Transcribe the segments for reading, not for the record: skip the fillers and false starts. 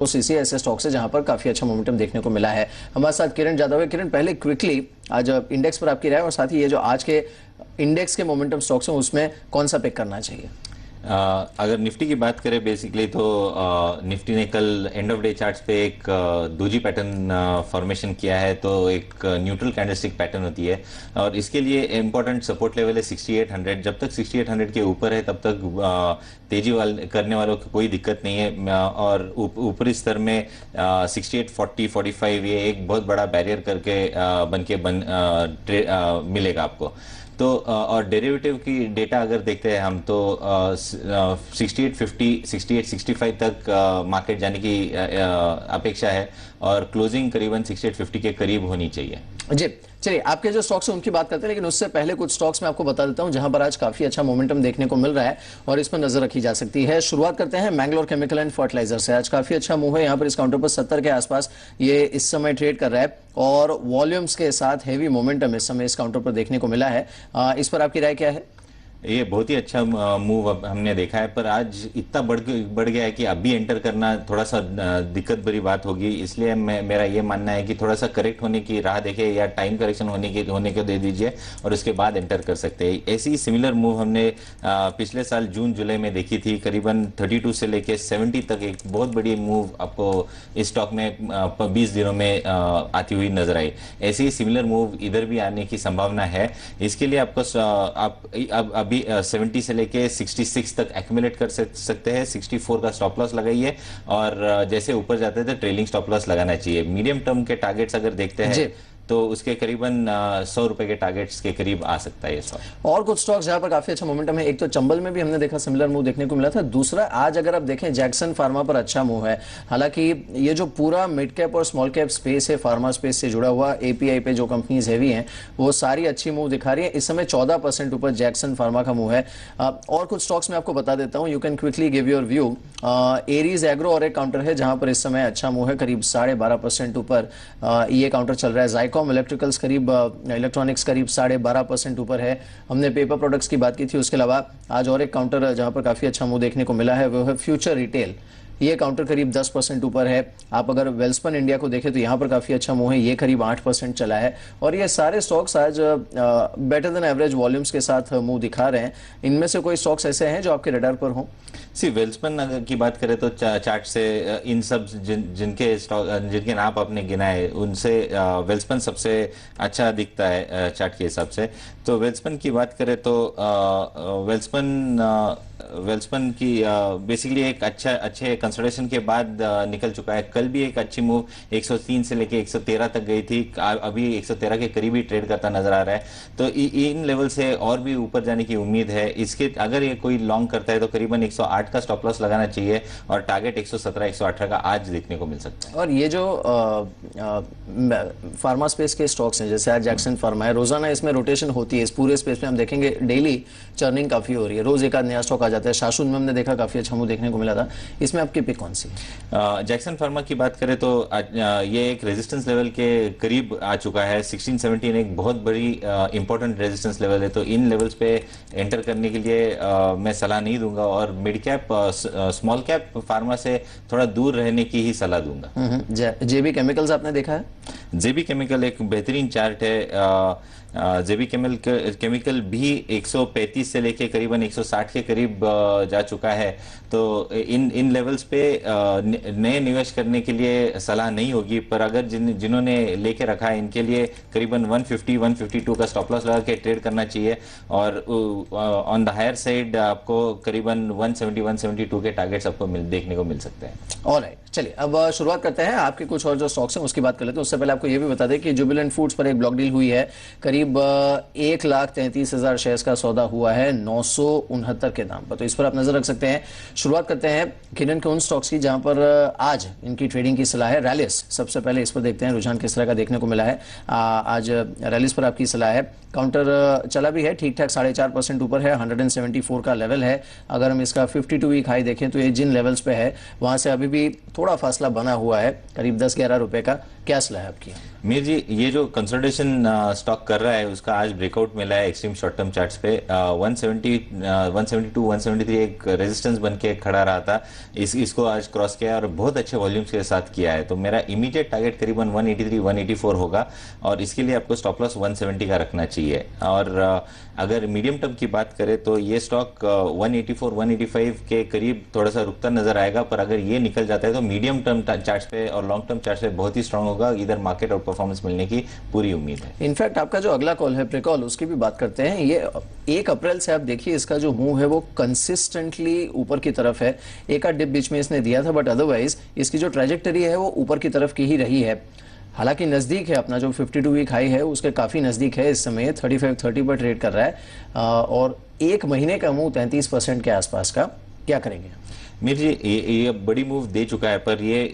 OCC ऐसे stocks है जहां पर काफी अच्छा मोमेंटम देखने को मिला है। हमारे साथ किरण जादव है। किरण, पहले क्विकली आज इंडेक्स पर आपकी राय और साथ ही ये जो आज के इंडेक्स के मोमेंटम स्टॉक्स हैं उसमें कौन सा पिक करना चाहिए? अगर निफ्टी की बात करें बेसिकली तो निफ्टी ने कल एंड ऑफ डे चार्ट्स पे एक दोजी पैटर्न फॉर्मेशन किया है, तो एक न्यूट्रल कैंडलस्टिक पैटर्न होती है और इसके लिए इंपॉर्टेंट सपोर्ट लेवल है 6800। जब तक 6800 के ऊपर है तब तक तेजी करने वालों को कोई दिक्कत नहीं है और ऊपरी स्तर में 6840 45 ये एक बहुत बड़ा बैरियर करके मिलेगा आपको। तो और डेरिवेटिव की डेटा अगर देखते हैं हम तो 6850 6865 तक मार्केट जाने की अपेक्षा है और क्लोजिंग करीबन 6850 के करीब होनी चाहिए। जी चलिए, आपके जो स्टॉक्स हैं उनकी बात करते हैं, लेकिन उससे पहले कुछ स्टॉक्स मैं आपको बता देता हूं जहां पर आज काफी अच्छा मोमेंटम देखने को मिल रहा है और इस पर नजर रखी जा सकती है। शुरुआत करते हैं मैंगलोर केमिकल एंड फर्टिलाइजर से। आज काफी अच्छा मूव है, यहाँ पर इस काउंटर पर 70 के आसपास ये इस समय ट्रेड कर रहा है और वॉल्यूम्स के साथ हेवी मोमेंटम इस समय इस काउंटर पर देखने को मिला है। इस पर आपकी राय क्या है? ये बहुत ही अच्छा मूव हमने देखा है, पर आज इतना बढ़ गया है कि अभी एंटर करना थोड़ा सा दिक्कत भरी बात होगी। इसलिए मेरा ये मानना है कि थोड़ा सा करेक्ट होने की राह देखे या टाइम करेक्शन होने को दे दीजिए और उसके बाद एंटर कर सकते हैं। ऐसी ही सिमिलर मूव हमने पिछले साल जून जुलाई में देखी थी। करीबन 32 से लेके 70 तक एक बहुत बड़ी मूव आपको इस स्टॉक में 20 दिनों में आती हुई नजर आई। ऐसी ही सिमिलर मूव इधर भी आने की संभावना है। इसके लिए आपको अभी 70 से लेके 66 तक एक्यूमुलेट कर सकते हैं। 64 का स्टॉप लॉस लगाइए और जैसे ऊपर जाते थे ट्रेलिंग स्टॉप लॉस लगाना चाहिए। मीडियम टर्म के टारगेट्स अगर देखते हैं तो उसके करीबन 100 रुपए के टारगेट्स के करीब आ सकता है ये स्टॉक। और कुछ स्टॉक्स जहां पर काफी अच्छा मोमेंटम है, एक तो चंबल में भी हमने देखा सिमिलर मूव देखने को मिला था। दूसरा आज अगर आप देखें जैक्सन फार्मा पर अच्छा मूव है। हालांकि ये जो पूरा मिड कैप और स्मॉल कैप स्पेस है, फार्मा स्पेस से जुड़ा हुआ एपीआई पे जो कंपनीज हैवी हैं वो सारी अच्छी मूव दिखा रही है। इस समय 14% ऊपर जैक्सन फार्मा का मूव है। और कुछ स्टॉक्स में आपको बता देता हूं, you can quickly give your view. Aries agro और एक काउंटर है जहां पर इस समय अच्छा मूव है, करीब 12.5% ऊपर ये काउंटर चल रहा है। जाइकॉम इलेक्ट्रिकल्स इलेक्ट्रॉनिक्स करीब 12.5% ऊपर है। हमने पेपर प्रोडक्ट्स की बात की थी। उसके अलावा आज और एक काउंटर जहां पर काफी अच्छा मूव देखने को मिला है वो है फ्यूचर रिटेल। ये काउंटर करीब 10% ऊपर है। आप अगर वेल्सपन इंडिया को देखें तो यहाँ पर काफी अच्छा मूव है, ये करीब 8% चला है। और ये सारे स्टॉक्स आज बेटर देन एवरेज वॉल्यूम्स के साथ मूव दिखा रहे हैं। इनमें से कोई स्टॉक्स ऐसे हैं जो आपके रडार पर हों? वेल्सपन अगर की बात करें तो चार्ट से इन सब जिनके नाम आपने गिनाए उनसे वेल्सपन सबसे अच्छा दिखता है चार्ट के हिसाब से। तो वेल्सपन की बात करें तो वेल्सपन की बेसिकली एक अच्छे कंसल्टेशन के बाद निकल चुका है। कल भी एक अच्छी मूव 103 से लेके 113 तक गई थी, अभी 113 के करीब ही ट्रेड करता नजर आ रहा है। तो इन लेवल से और भी ऊपर जाने की उम्मीद है इसके। अगर ये कोई लॉन्ग करता है तो करीबन 108 का स्टॉप लॉस लगाना चाहिए और टारगेट 117 118 का आज देखने को मिल सकता है। और ये जो फार्मा स्पेस के स्टॉक्स हैं जैसे आज जैक्सन फार्मा है, रोजाना इसमें रोटेशन होती है। इस पूरे स्पेस में हम देखेंगे डेली चर्निंग काफी हो रही है, रोज एक आध नया स्टॉक आ जाता है। शासन में हमने देखा काफी अच्छा मूव देखने को मिला था। इसमें आपकी पिक कौन सी है? जैक्सन फार्मा की बात करें तो ये एक रेजिस्टेंस लेवल के करीब आ चुका है। 1617 एक बहुत बड़ी इंपॉर्टेंट रेजिस्टेंस लेवल है, तो इन लेवल्स पे एंटर करने के लिए मैं सलाह नहीं दूंगा और mid cap small cap pharma से थोड़ा दूर रहने की ही सलाह दूंगा। जेबी केमिकल्स आपने देखा है? जेबी केमिकल एक बेहतरीन चार्ट है। जेबी केमिकल भी 135 से लेके करीबन 160 के करीब जा चुका है। तो इन लेवल्स पे नए निवेश करने के लिए सलाह नहीं होगी, पर अगर जिन्होंने लेके रखा है इनके लिए करीबन 150 152 का स्टॉप लॉस लगा के ट्रेड करना चाहिए और ऑन द हायर साइड आपको करीबन 170 172 के टारगेट्स आपको देखने को मिल सकते हैं। ऑलराइट, चलिए अब शुरुआत करते हैं आपके कुछ और जो स्टॉक्स हैं उसकी बात कर लेते हैं। उससे पहले आपको ये भी बता दें कि जुबिलेंट फूड्स पर एक ब्लॉक डील हुई है। करीब 1,33,000 शेयर्स का सौदा हुआ है 969 के दाम पर, तो इस पर आप नजर रख सकते हैं। शुरुआत करते हैं किरण के उन स्टॉक्स की जहां पर आज इनकी ट्रेडिंग की सलाह है। रैलिस सबसे पहले इस पर देखते हैं रुझान किस तरह का देखने को मिला है। आज रैलिस पर आपकी सलाह है। काउंटर चला भी है ठीक ठाक, 4.5% ऊपर है, 174 का लेवल है। अगर हम इसका 52 वीक हाई देखें तो ये जिन लेवल्स पे है वहां से अभी भी थोड़ा फासला बना हुआ है, करीब 10-11 रुपए का। क्या सलाह है आपकी? मीर जी, ये जो कंसोलिडेशन स्टॉक कर रहा है उसका आज ब्रेकआउट मिला है एक्सट्रीम शॉर्ट टर्म चार्ट्स पे। 170 172 173 एक रेजिस्टेंस बन के खड़ा रहा था, इसको आज क्रॉस किया और बहुत अच्छे वॉल्यूम्स के साथ किया है। तो मेरा इमीडिएट टारगेट करीबन 183 184 होगा और इसके लिए आपको स्टॉप लॉस 170 का रखना चाहिए। और अगर मीडियम टर्म की बात करें तो ये स्टॉक 184 185 के करीब थोड़ा सा रुकता नजर आएगा, पर अगर ये निकल जाता है तो मीडियम टर्म चार्ट्स पे और लॉन्ग टर्म चार्ट्स पे बहुत ही स्ट्रांग होगा, इधर मार्केट आउट परफॉर्मेंस मिलने की पूरी उम्मीद है। इनफैक्ट आपका जो अगला कॉल है प्री कॉल, उसकी भी बात करते हैं। ये 1 अप्रैल से आप देखिए इसका जो मूव है वो कंसिस्टेंटली ऊपर की तरफ है। एक आध डिप बीच में इसने दिया था, बट अदरवाइज इसकी जो ट्रेजेक्टरी है वो ऊपर की तरफ की ही रही है। हालांकि नजदीक है, अपना जो 52 वीक हाई है उसके काफी नजदीक है। इस समय 3530 पर ट्रेड कर रहा है और एक महीने का मूव 33% के आसपास का। क्या करेंगे मीर जी? ये बड़ी मूव दे चुका है, पर ये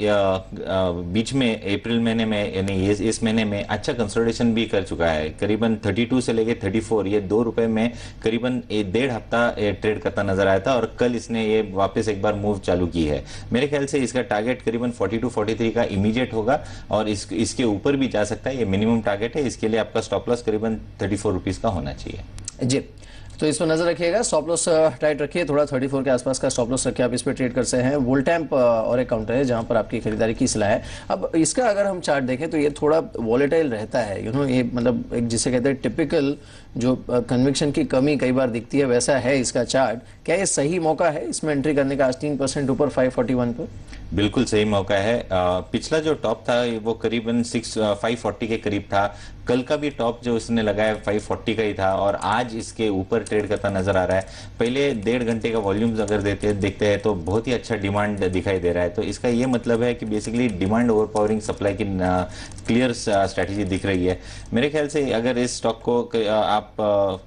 बीच में अप्रैल महीने में यानी इस महीने में अच्छा कंसोलिडेशन भी कर चुका है। करीबन 32 से लेके 34 ये ₹2 में करीबन 1.5 हफ्ता ट्रेड करता नजर आया था और कल इसने ये वापस एक बार मूव चालू की है। मेरे ख्याल से इसका टारगेट करीबन 42 43 का इमीडिएट होगा और इसके ऊपर भी जा सकता है। ये मिनिमम टारगेट है, इसके लिए आपका स्टॉप लॉस करीबन ₹34 का होना चाहिए जी। तो इस पर नजर रखिएगा, स्टॉप लॉस टाइट रखिए, थोड़ा 34 के आसपास का स्टॉप लॉस रखिए, आप इस पर ट्रेड कर सकते हैं। वोल्टैम्प और एक काउंटर है जहां पर आपकी खरीदारी की सलाह है। अब इसका अगर हम चार्ट देखें तो ये थोड़ा वॉलेटाइल रहता है, ये मतलब एक जिसे कहते हैं टिपिकल जो कन्विक्शन की कमी कई बार दिखती है, वैसा है इसका चार्ट। क्या ये सही मौका है इसमें एंट्री करने का आज 3% ऊपर 541 पर? बिल्कुल सही मौका है। पिछला जो टॉप था वो करीबन 540 के करीब था। कल का भी टॉप जो उसने लगाया 540 का ही था और आज इसके ऊपर ट्रेड करता नजर आ रहा है। पहले 1.5 घंटे का वॉल्यूम्स अगर देखते हैं तो बहुत ही अच्छा डिमांड दिखाई दे रहा है। तो इसका ये मतलब है कि basically demand over powering supply की क्लियर स्ट्रैटेजी दिख रही है। मेरे ख्याल से अगर इस स्टॉक को आप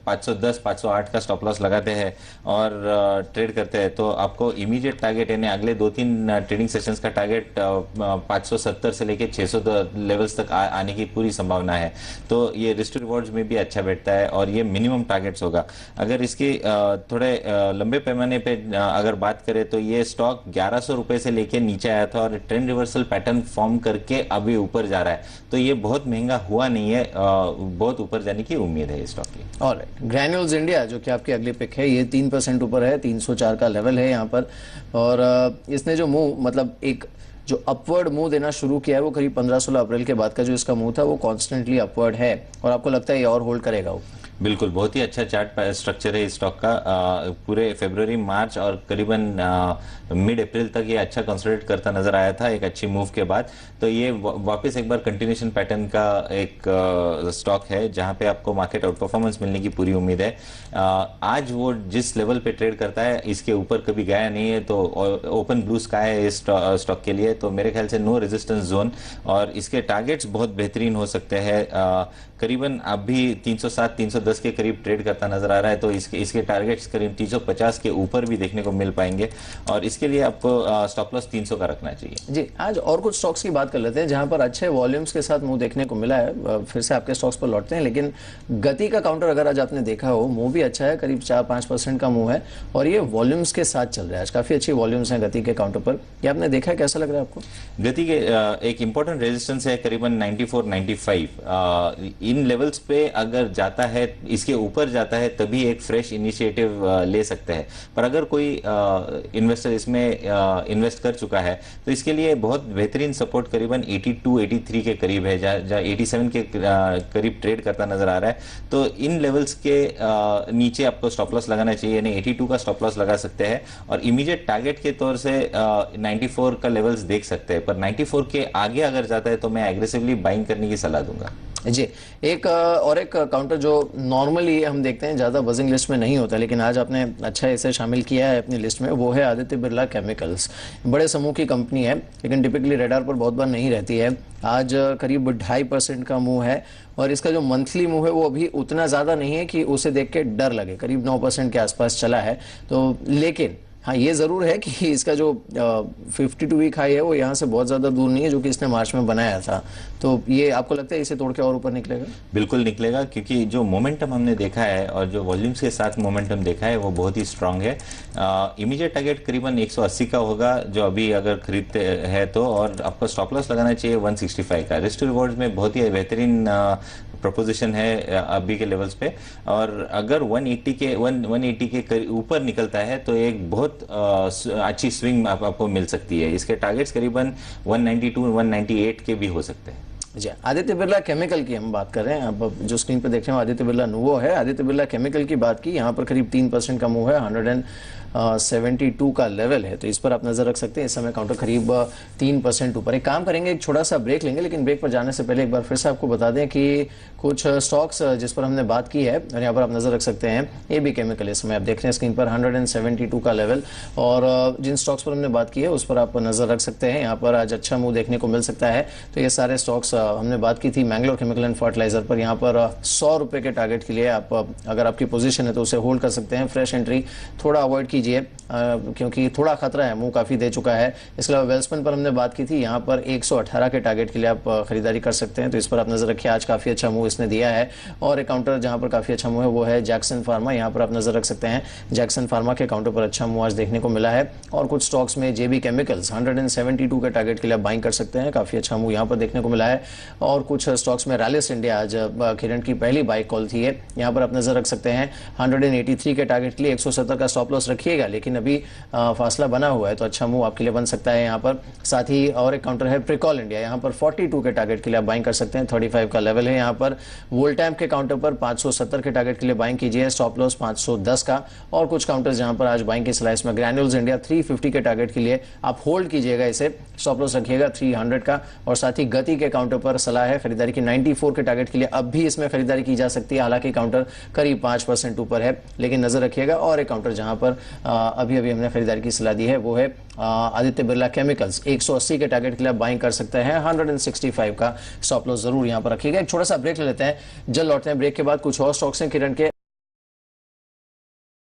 510 508 का स्टॉप लॉस लगाते हैं और ट्रेड करते हैं तो आपको इमीडिएट टारगेट यानी अगले 2-3 ट्रेडिंग सेशंस का टारगेट 570 से लेके 600 लेवल्स तक आने की पूरी संभावना है। तो ये रिस्क रिवॉर्ड्स में भी अच्छा बैठता है और ये मिनिमम टारगेट्स होगा। अगर इसके थोड़े लंबे पैमाने पे अगर बात करें तो ये स्टॉक 1100 रुपए से लेके नीचे आया था और ट्रेंड रिवर्सल पैटर्न फॉर्म करके अभी ऊपर जा रहा है। तो ये बहुत महंगा हुआ नहीं है, बहुत ऊपर जाने की उम्मीद है इस स्टॉक की। ऑलराइट, ग्रैन्यूल्स इंडिया जो कि आपकी अगली पिक है, ये 3% ऊपर है, 304 का लेवल है यहाँ पर। और इसने जो मूव मतलब एक जो अपवर्ड मूव देना शुरू किया है वो करीब 15-16 अप्रैल के बाद का जो इसका मूव था वो कॉन्स्टेंटली अपवर्ड है और आपको लगता है ये और होल्ड करेगा वो? बिल्कुल, बहुत ही अच्छा चार्ट स्ट्रक्चर है इस स्टॉक का। पूरे फरवरी मार्च और करीबन मिड अप्रैल तक ये अच्छा कंसोलिडेट करता नजर आया था एक अच्छी मूव के बाद। तो ये वापस एक बार कंटिन्यूएशन पैटर्न का एक स्टॉक है जहां पे आपको मार्केट आउट परफॉर्मेंस मिलने की पूरी उम्मीद है। आज वो जिस लेवल पे ट्रेड करता है इसके ऊपर कभी गया नहीं है, तो ओपन ब्लू स्काई है इस स्टॉक के लिए। तो मेरे ख्याल से नो रेजिस्टेंस जोन और इसके टारगेट्स बहुत बेहतरीन हो सकते हैं। करीबन अभी 307 310 के करीब ट्रेड करता नजर आ रहा है, तो इसके टारगेट्स करीब 350 के ऊपर भी देखने को मिल पाएंगे और इसके लिए आपको स्टॉप लॉस 300 का रखना चाहिए। जी, आज और कुछ स्टॉक्स की बात कर लेते हैं जहां पर अच्छे वॉल्यूम्स के साथ मूव देखने को मिला है। फिर से आपके स्टॉक्स पर लौटते हैं, लेकिन गति का काउंटर अगर आज आपने देखा हो, मूव भी अच्छा है, करीब 4-5% का मूव है और ये वॉल्यूम्स के साथ चल रहा है। आज काफी अच्छी वॉल्यूम्स हैं गति के काउंटर पर। ये आपने देखा है, कैसा लग रहा है आपको? गति के एक इंपॉर्टेंट रेजिस्टेंस है करीबन 94-95। इन लेवल्स पे अगर जाता है, इसके ऊपर जाता है, तभी एक फ्रेश इनिशिएटिव ले सकते हैं। पर अगर कोई इन्वेस्टर इसमें इन्वेस्ट कर चुका है तो इसके लिए बहुत बेहतरीन सपोर्ट करीबन 82-83 के करीब है, जहाँ 87 के करीब ट्रेड करता नजर आ रहा है। तो इन लेवल्स के नीचे आपको स्टॉप लॉस लगाना चाहिए, यानी 82 का स्टॉप लॉस लगा सकते हैं और इमीडिएट टारगेट के तौर से 94 का लेवल्स देख सकते हैं। पर 94 के आगे अगर जाता है तो मैं एग्रेसिवली बाइंग करने की सलाह दूंगा। जी, एक काउंटर जो नॉर्मली हम देखते हैं ज्यादा बजिंग लिस्ट में नहीं होता, लेकिन आज आपने अच्छा इसे शामिल किया है अपनी लिस्ट में, वो है आदित्य बिरला केमिकल्स। बड़े समूह की कंपनी है लेकिन टिपिकली रडार पर बहुत बार नहीं रहती है। आज करीब 2.5% का मूव है और इसका जो मंथली मूव है वो अभी उतना ज्यादा नहीं है कि उसे देख के डर लगे, करीब 9% के आसपास चला है। तो लेकिन हाँ, ये जरूर है कि इसका जो 52 वीक हाई है वो यहाँ से बहुत ज्यादा दूर नहीं है, जो कि इसने मार्च में बनाया था। तो ये आपको लगता है इसे तोड़ के और ऊपर निकलेगा? बिल्कुल निकलेगा, क्योंकि जो मोमेंटम हमने देखा है और जो वॉल्यूम्स के साथ मोमेंटम देखा है वो बहुत ही स्ट्रांग है। इमीडिएट टारगेट करीबन 180 का होगा जो अभी अगर खरीदते हैं तो, और आपको स्टॉप लॉस लगाना चाहिए 165 का। रिस्क टू रिवॉर्ड्स में बहुत ही बेहतरीन प्रोपोजिशन है अभी के लेवल्स पे, और अगर 180 के ऊपर निकलता है तो एक बहुत अच्छी स्विंग आपको मिल सकती है। इसके टारगेट्स करीबन 192 198 के भी हो सकते हैं। जी, आदित्य बिरला केमिकल की हम बात कर रहे हैं। अब जो स्क्रीन पर देख रहे हो आदित्य बिरला नुवो है। आदित्य बिरला केमिकल की बात की, यहाँ पर करीब 3% का मूव है, 172 का लेवल है, तो इस पर आप नजर रख सकते हैं। इस समय काउंटर करीब 3% ऊपर। एक काम करेंगे, एक छोटा सा ब्रेक लेंगे, लेकिन ब्रेक पर जाने से पहले एक बार फिर से आपको बता दें कि कुछ स्टॉक्स जिस पर हमने बात की है, और यहाँ पर आप नजर रख सकते हैं एबी केमिकल। इस समय आप देख रहे हैं स्क्रीन पर 172 का लेवल, और जिन स्टॉक्स पर हमने बात की है उस पर आप नजर रख सकते हैं। यहाँ पर आज अच्छा मूव देखने को मिल सकता है। तो ये सारे स्टॉक्स हमने बात की थी मैंगलोर केमिकल एंड फर्टिलाइजर पर। यहाँ पर 100 रुपए के टारगेट के लिए आप, अगर आपकी पोजीशन है तो उसे होल्ड कर सकते हैं। फ्रेश एंट्री थोड़ा अवॉइड कीजिए, क्योंकि थोड़ा खतरा है, मुंह काफी दे चुका है। इसके अलावा वेल्सपन पर हमने बात की थी, यहाँ पर 118 के टारगेट के लिए आप खरीदारी कर सकते हैं। तो इस पर आप नजर रखिए, आज काफी अच्छा मूव इसने दिया है। और एक काउंटर जहां पर काफी अच्छा मूव है वो है जैक्सन फार्मा। यहाँ पर आप नजर रख सकते हैं, जैक्सन फार्मा के काउंटर पर अच्छा मूव आज देखने को मिला है। और कुछ स्टॉक्स में जेबी केमिकल्स 172 के टारगेट के लिए आप बाइंग कर सकते हैं, काफी अच्छा मूव यहाँ पर देखने को मिला है। और कुछ स्टॉक्स में रैलिस इंडिया, आज किरण की पहली बाई कॉल थी, यहाँ पर आप नजर रख सकते हैं 183 के टारगेट के लिए 170 का स्टॉप लॉस रखिएगा, लेकिन अभी फासला बना हुआ है तो अच्छा मूव आपके लिए बन सकता है यहाँ पर। साथ ही और एक काउंटर है प्रिकॉल इंडिया, यहाँ पर 42 के टारगेट के लिए आप बाइंग कर सकते हैं, 35 का लेवल है यहाँ पर। वोल्टैम्प के काउंटर पर 570 के टारगेट के लिए बाइंग कीजिए, स्टॉप लॉस 510 का। और कुछ काउंटर्स जहां पर आज बाइंग की स्लाइस में ग्रैन्यूल्स इंडिया 350 के टारगेट के लिए आप होल्ड कीजिएगा, इसे स्टॉप लॉस रखिएगा 300 का। और साथ ही गति के काउंटर पर सलाह है खरीदारी की 94 के टारगेट के लिए, अब भी इसमें खरीदारी की जा सकती है, हालांकि काउंटर करीब 5% ऊपर है, लेकिन नजर रखिएगा। और एक काउंटर जहां पर अभी अभी हमने खरीदारी की सलाह दी है वो है आदित्य बिरला केमिकल्स, 180 के टारगेट के लिए बाइंग कर सकते हैं, 165 का स्टॉप लॉस जरूर यहां पर रखिएगा। एक छोटा सा ब्रेक ले लेते हैं, जल्द लौटते हैं। ब्रेक के बाद कुछ और स्टॉक्स हैं किरण के।